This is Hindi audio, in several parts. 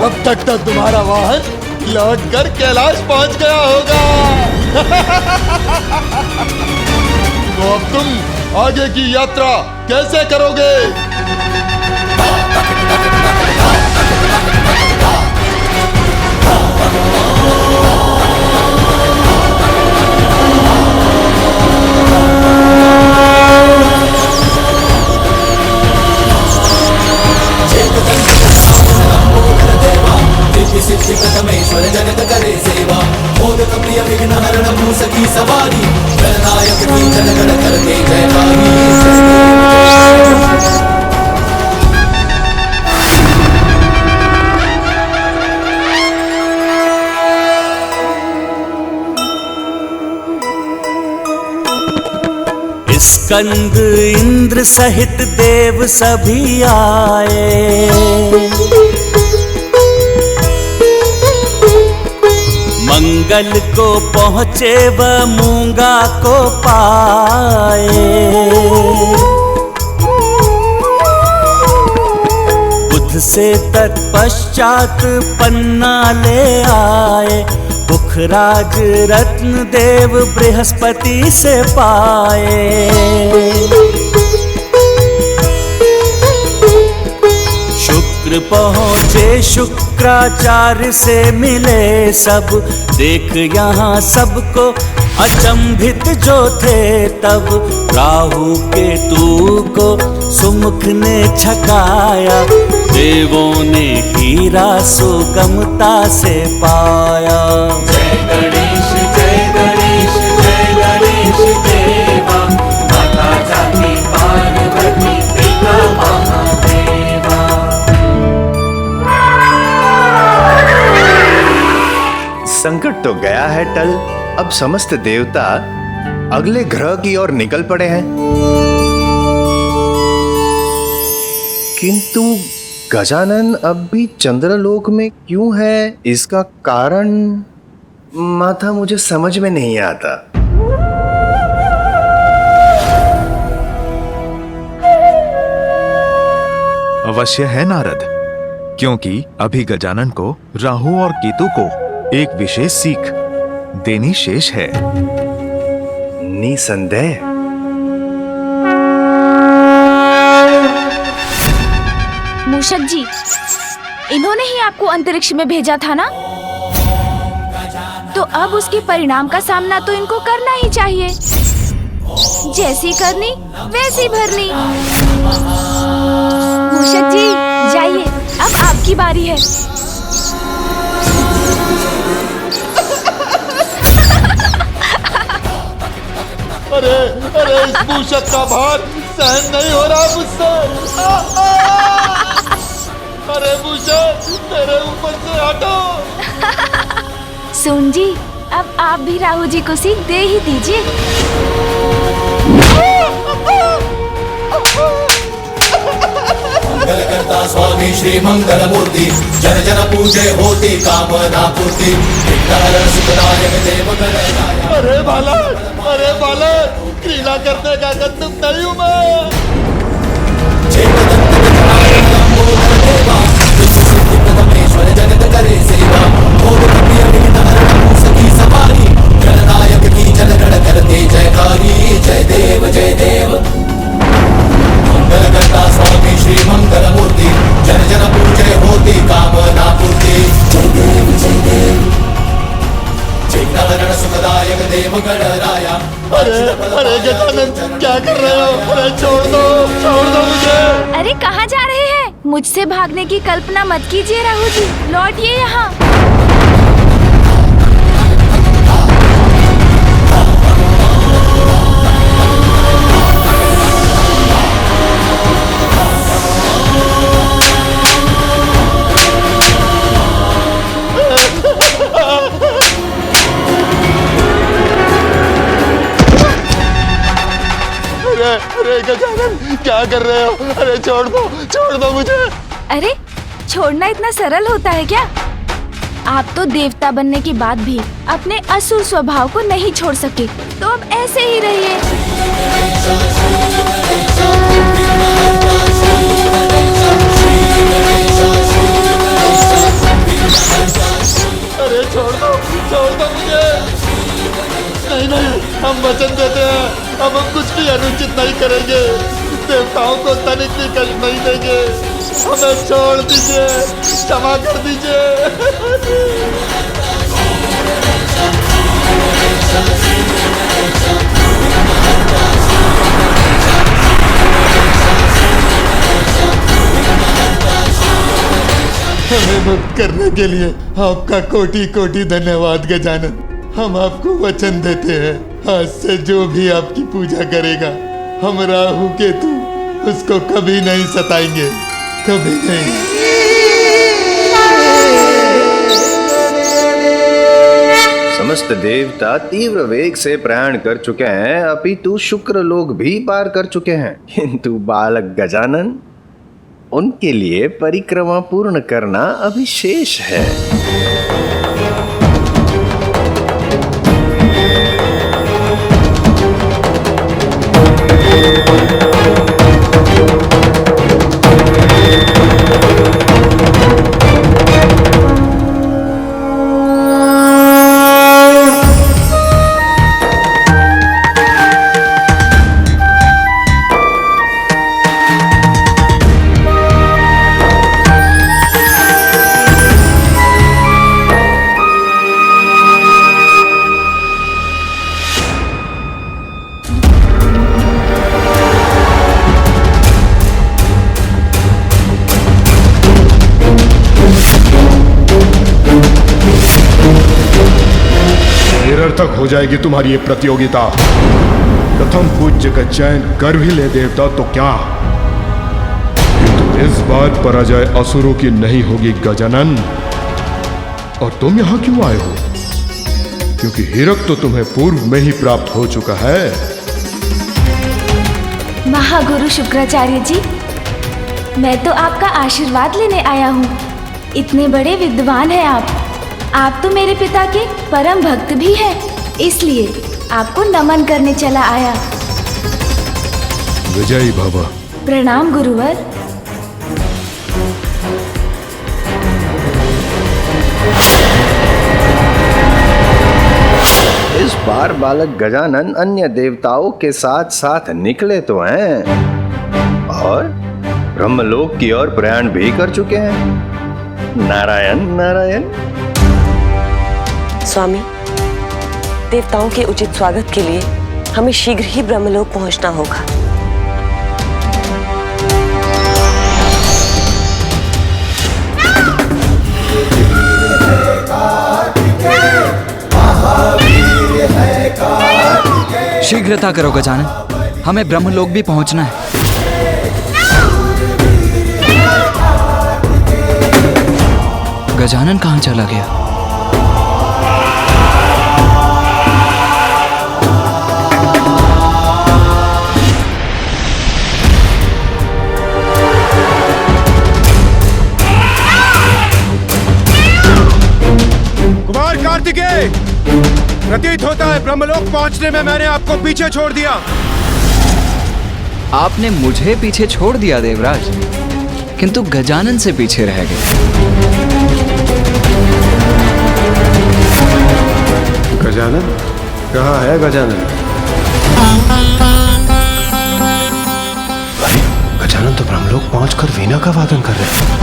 अब तक तो तुम्हारा वाहन लौट कर कैलाश पहुंच गया होगा। तो अब तुम आगे की यात्रा कैसे करोगे? सिद्धि प्रथमेश्वर जगत करे सेवा, मोदक प्रिय विघ्न हरण मूसकी सवारी, गणनायक की जन गण करते जयकारी। स्कंद इंद्र सहित देव सभी आए, मंगल को पहुँचे व मूंगा को पाए। बुध से तत्पश्चात पन्ना ले आए, पुखराज रत्न देव बृहस्पति से पाए। शुक्र पहुँचे शुक्राचार्य से मिले सब, देख यहाँ सबको अचंभित जो थे तब। राहु केतु को सुमुख ने छकाया, देवों ने हीरा सुगमता से पाया। जय गणेश जय गणेश जय गणेश देवा, माता जाति पार्वती पिता महादेवा। संकट तो गया है टल, अब समस्त देवता अगले ग्रह की ओर निकल पड़े हैं। किंतु गजानन अब भी चंद्रलोक में क्यों है, इसका कारण माता मुझे समझ में नहीं आता। अवश्य है नारद, क्योंकि अभी गजानन को राहु और केतु को एक विशेष सीख देनी शेष है। निसंदेह। मूषक जी, इन्होंने ही आपको अंतरिक्ष में भेजा था ना? तो अब उसके परिणाम का सामना तो इनको करना ही चाहिए। जैसी करनी वैसी भरनी। मूषक जी जाइए, अब आपकी बारी है। अरे अरे, इस मूषक का भार सहन नहीं हो रहा मुझसे। अरे मूषक, मेरे ऊपर से हटो। सोन जी, अब आप भी राहु जी को सीख दे ही दीजिए। मंगल करता स्वामी श्री मंगल मूर्ति, जन जन पूजे होती कामना पूर्ति, विघ्नहरण सुखदायक देव गणनायक। अरे बालक, क्रीड़ा करने का तुम नहीं हूँ मैं। चेतन गणनायक लंबोदर देवा, विश्व सिद्धि प्रथमेश्वर जगत करे सेवा, मोदक प्रिय विघ्नहरण मूसकी सवारी, गणनायक की जन गण करते जयकारी। जय देव जय देव। मंगल करता स्वामी श्री मंगल मूर्ति, जन जन पूजे होती कामना पूर्ति। जय देव जय देव। विघ्नहरण सुखदायक देव गणराया। अरे गजानन, क्या कर रहे हो? अरे छोड़ दो मुझे। अरे कहाँ जा रहे हैं? मुझसे भागने की कल्पना मत कीजिए राहु जी, लौटिए यहाँ। अरे गजानन, क्या कर रहे हो? अरे छोड़ दो मुझे। अरे छोड़ना इतना सरल होता है क्या? आप तो देवता बनने के बाद भी अपने असुर स्वभाव को नहीं छोड़ सके, तो अब ऐसे ही रहिए। इतनी कष्ट नहीं देंगे, हमें छोड़ दीजिए, क्षमा कर दीजिए। हमें मुक्त करने के लिए आपका कोटि कोटि धन्यवाद गजानन। हम आपको वचन देते हैं, आज से जो भी आपकी पूजा करेगा, हम राहु केतु उसको कभी नहीं सताएंगे, कभी नहीं। समस्त देवता तीव्र वेग से प्रयाण कर चुके हैं, अपितु शुक्र लोग भी पार कर चुके हैं, किंतु बालक गजानन, उनके लिए परिक्रमा पूर्ण करना अभी शेष है। निरर्थक हो जाएगी तुम्हारी ये प्रतियोगिता। प्रथम पूज्य का चयन कर भी ले देवता तो क्या, किंतु इस बार पराजय असुरों की नहीं होगी गजानन। और तुम यहां क्यों आए हो? क्योंकि हीरक तो तुम्हें पूर्व में ही प्राप्त हो चुका है। महागुरु शुक्राचार्य जी, मैं तो आपका आशीर्वाद लेने आया हूँ। इतने बड़े विद्वान हैं आप तो मेरे पिता के परम भक्त भी हैं, इसलिए आपको नमन करने चला आया। विजयी भव। प्रणाम गुरुवर। इस बार बालक गजानन अन्य देवताओं के साथ साथ निकले तो हैं और ब्रह्मलोक की ओर प्रयाण भी कर चुके हैं। नारायण नारायण। स्वामी, देवताओं के उचित स्वागत के लिए हमें शीघ्र ही ब्रह्मलोक पहुंचना होगा। शीघ्रता करो गजानन, हमें ब्रह्मलोक भी पहुंचना है। गजानन कहाँ चला गया? कार्तिकेय, प्रतीत होता है ब्रह्मलोक पहुंचने में मैंने आपको पीछे छोड़ दिया। आपने मुझे पीछे छोड़ दिया देवराज, किंतु गजानन से पीछे रह गए। गजानन कहाँ है? गजानन? अरे गजानन तो ब्रह्मलोक पहुंचकर वीणा का वादन कर रहे हैं।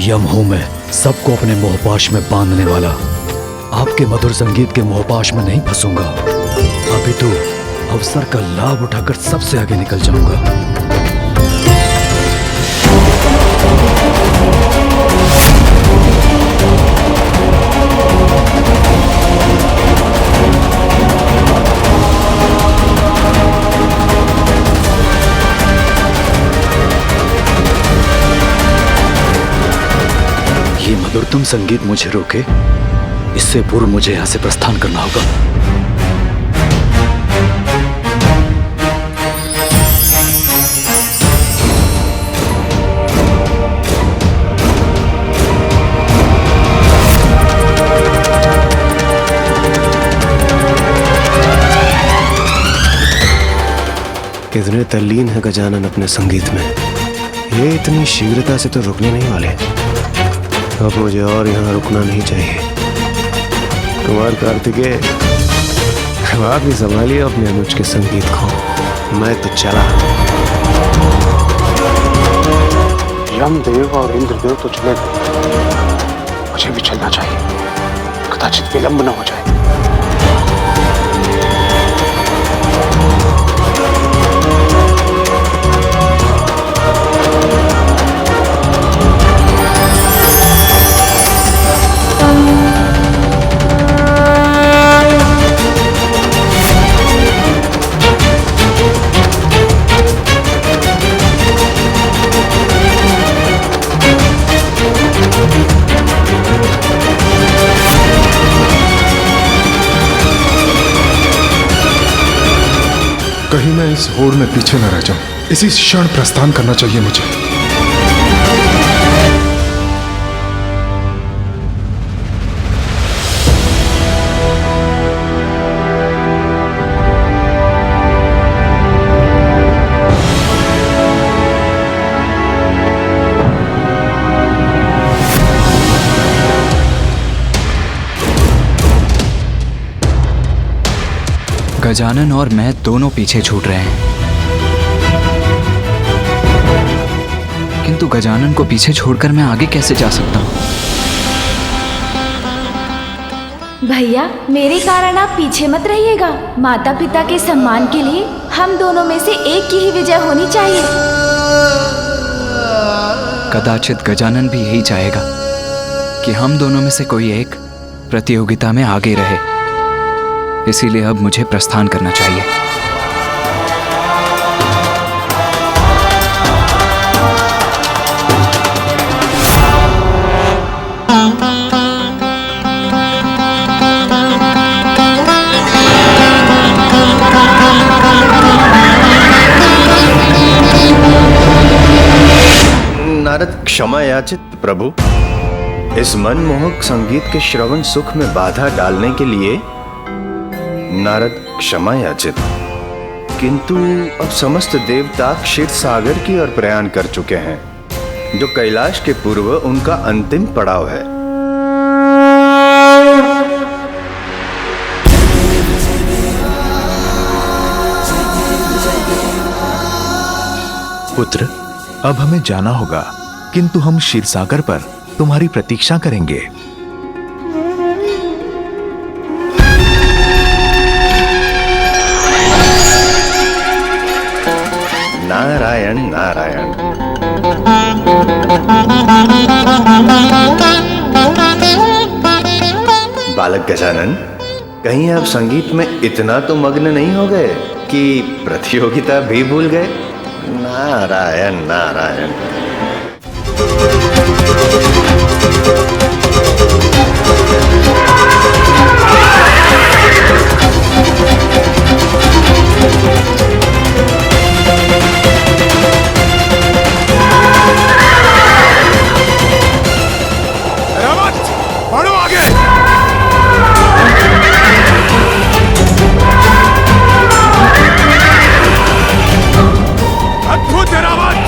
यम हूं मैं, सबको अपने मोहपाश में बांधने वाला, आपके मधुर संगीत के मोहपाश में नहीं फंसूंगा। अभी तो अवसर का लाभ उठाकर सबसे आगे निकल जाऊंगा। ये मधुरतम संगीत मुझे रोके, इससे पूर्व मुझे यहां से प्रस्थान करना होगा। कितने तल्लीन है गजानन अपने संगीत में। ये इतनी शीघ्रता से तो रुकने नहीं वाले। अब मुझे और यहाँ रुकना नहीं चाहिए। कुमार कार्तिकेय, आप ही संभालिए अपने अनुज के संगीत को, मैं तो चला। यमदेव और इंद्रदेव तो चले गए, मुझे भी चलना चाहिए, कदाचित विलंब न हो जाए। कहीं मैं इस होड़ में पीछे न रह जाऊं। इसी क्षण प्रस्थान करना चाहिए मुझे। गजानन और मैं दोनों पीछे छूट रहे हैं, किंतु गजानन को पीछे छोड़कर मैं आगे कैसे जा सकता हूँ? भैया, मेरे कारण आप पीछे मत रहिएगा। माता पिता के सम्मान के लिए हम दोनों में से एक की ही विजय होनी चाहिए। कदाचित गजानन भी यही चाहेगा कि हम दोनों में से कोई एक प्रतियोगिता में आगे रहे। इसीलिए अब मुझे प्रस्थान करना चाहिए। नारद क्षमा याचित प्रभु। इस मनमोहक संगीत के श्रवण सुख में बाधा डालने के लिए नारद क्षमा याचित। किंतु अब समस्त देवता क्षीर सागर की ओर प्रयाण कर चुके हैं, जो कैलाश के पूर्व उनका अंतिम पड़ाव है। पुत्र, अब हमें जाना होगा, किंतु हम क्षीरसागर पर तुम्हारी प्रतीक्षा करेंगे। नारायण नारायण। बालक गजानन, कहीं आप संगीत में इतना तो मग्न नहीं हो गए कि प्रतियोगिता भी भूल गए? नारायण नारायण। बढ़ो आगे। अद्भुत रावत,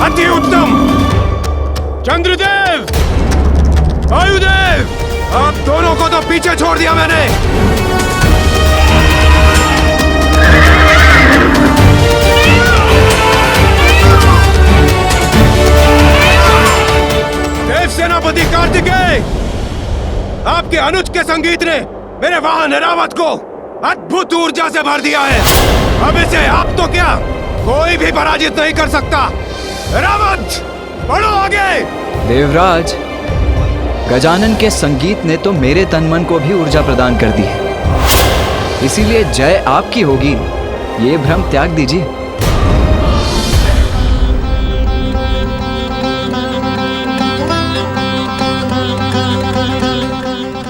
अति उत्तम। चंद्रदेव, वायुदेव, आप दोनों को तो पीछे छोड़ दिया मैंने। आपके अनुज के संगीत ने मेरे वाहन रावत को अद्भुत ऊर्जा से भर दिया है। अब इसे आप तो क्या कोई भी पराजित नहीं कर सकता। रावत बढ़ो आगे। देवराज, गजानन के संगीत ने तो मेरे तन मन को भी ऊर्जा प्रदान कर दी है, इसीलिए जय आपकी होगी, ये भ्रम त्याग दीजिए।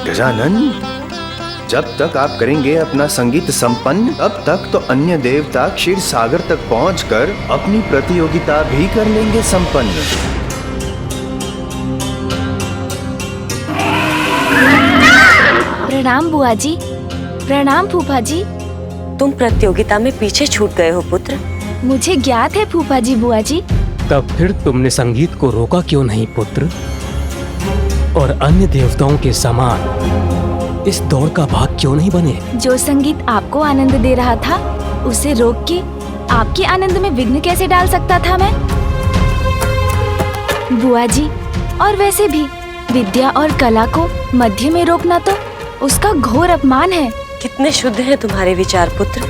गजानन, जब तक आप करेंगे अपना संगीत संपन्न, तब तक तो अन्य देवता क्षीर सागर तक पहुंचकर अपनी प्रतियोगिता भी कर लेंगे संपन्न। प्रणाम बुआ जी। प्रणाम फूफा जी। तुम प्रतियोगिता में पीछे छूट गए हो पुत्र। मुझे ज्ञात है फूफा जी बुआ जी। तब फिर तुमने संगीत को रोका क्यों नहीं पुत्र? और अन्य देवताओं के समान इस दौड़ का भाग क्यों नहीं बने? जो संगीत आपको आनंद दे रहा था, उसे रोक के आपके आनंद में विघ्न कैसे डाल सकता था मैं? बुआ जी, और वैसे भी विद्या और कला को मध्य में रोकना तो उसका घोर अपमान है। कितने शुद्ध हैं तुम्हारे विचार पुत्र।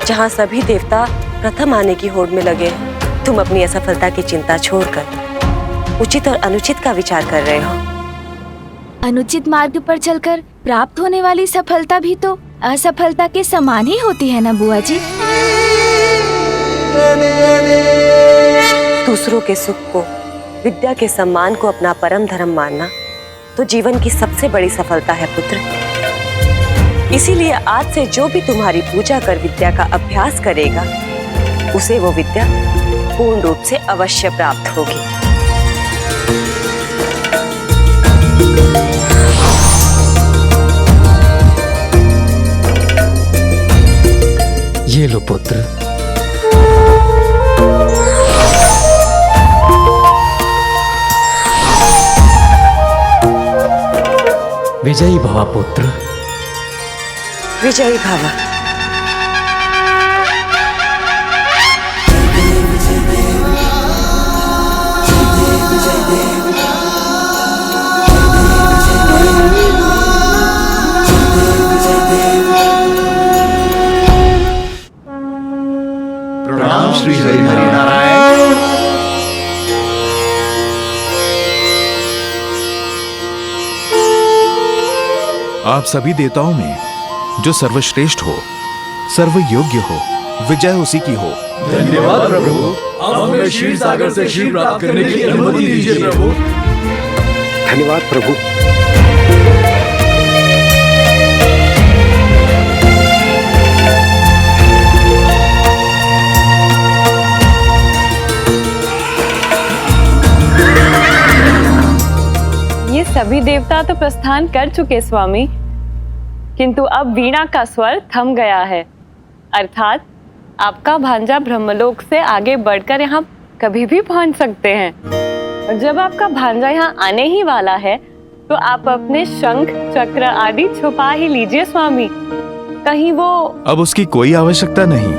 जहाँ सभी देवता प्रथम आने की होड़ में लगे, तुम अपनी असफलता की चिंता छोड़कर उचित और अनुचित का विचार कर रहे हो। अनुचित मार्ग पर चलकर प्राप्त होने वाली सफलता भी तो असफलता के समान ही होती है ना बुआ जी। दूसरों के सुख को, विद्या के सम्मान को अपना परम धर्म मानना तो जीवन की सबसे बड़ी सफलता है पुत्र। इसीलिए आज से जो भी तुम्हारी पूजा कर विद्या का अभ्यास करेगा, उसे वो विद्या पूर्ण रूप से अवश्य प्राप्त होगी। ये लो पुत्र। विजयी भवा पुत्र। विजयी भवा। प्रणाम श्री हरि नारायण। आप सभी देवताओं में जो सर्वश्रेष्ठ हो, सर्वयोग्य हो, विजय उसी की हो। धन्यवाद प्रभु। अब हमें क्षीर सागर से क्षीर प्राप्त करने की अनुमति दीजिए प्रभु। धन्यवाद प्रभु। ये सभी देवता तो प्रस्थान कर चुके स्वामी, किंतु अब वीणा का स्वर थम गया है, अर्थात आपका भांजा ब्रह्मलोक से आगे बढ़कर यहाँ कभी भी पहुँच सकते हैं। और जब आपका भांजा यहाँ आने ही वाला है, तो आप अपने शंख चक्र आदि छुपा ही लीजिए स्वामी, कहीं वो। अब उसकी कोई आवश्यकता नहीं।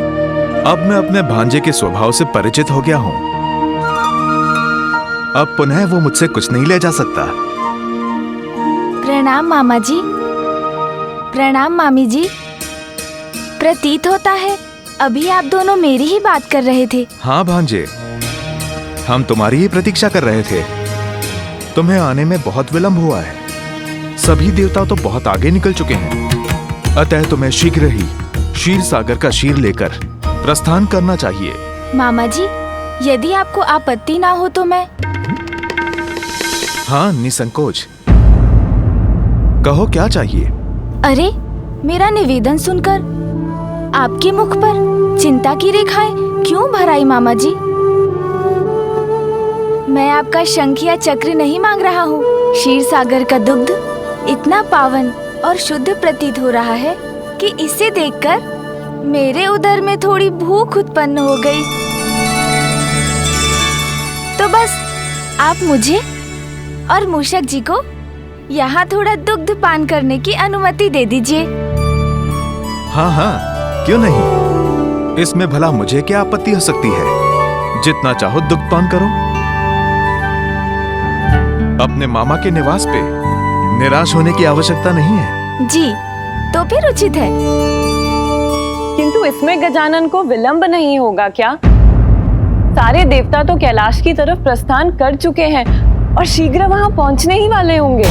अब मैं अपने भांजे के स्वभाव से परिचित हो गया हूँ। अब पुनः वो मुझसे कुछ नहीं ले जा सकता। प्रणाम मामा जी। प्रणाम मामी जी। प्रतीत होता है अभी आप दोनों मेरी ही बात कर रहे थे। हाँ भांजे, हम तुम्हारी ही प्रतीक्षा कर रहे थे। तुम्हें आने में बहुत विलंब हुआ है। सभी देवता तो बहुत आगे निकल चुके हैं, अतः तुम्हें शीघ्र ही क्षीर सागर का क्षीर लेकर प्रस्थान करना चाहिए। मामा जी, यदि आपको आपत्ति ना हो तो मैं। हाँ, निसंकोच कहो, क्या चाहिए? अरे, मेरा निवेदन सुनकर आपके मुख पर चिंता की रेखाएं क्यों भर आई मामा जी? मैं आपका शंख या चक्र नहीं मांग रहा हूँ। क्षीर सागर का दुग्ध इतना पावन और शुद्ध प्रतीत हो रहा है कि इसे देखकर मेरे उदर में थोड़ी भूख उत्पन्न हो गई। तो बस आप मुझे और मूषक जी को यहाँ थोड़ा दुग्ध पान करने की अनुमति दे दीजिए। हाँ हाँ, क्यों नहीं। इसमें भला मुझे क्या आपत्ति हो सकती है। जितना चाहो दुग्ध पान करो। अपने मामा के निवास पे निराश होने की आवश्यकता नहीं है। जी, तो फिर उचित है। किंतु इसमें गजानन को विलंब नहीं होगा क्या? सारे देवता तो कैलाश की तरफ प्रस्थान कर चुके हैं और शीघ्र वहां पहुंचने ही वाले होंगे।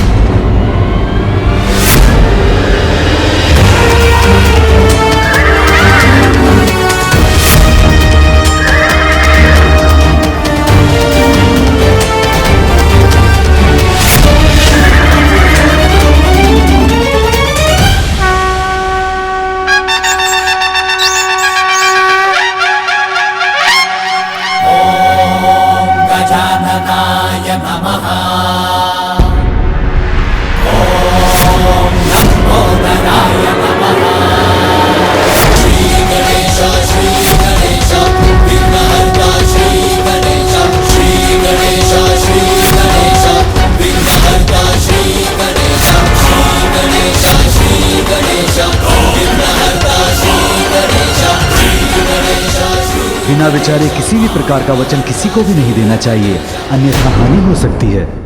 गजाननाय नमः। बिना विचारे किसी भी प्रकार का वचन किसी को भी नहीं देना चाहिए, अन्यथा हानि हो सकती है।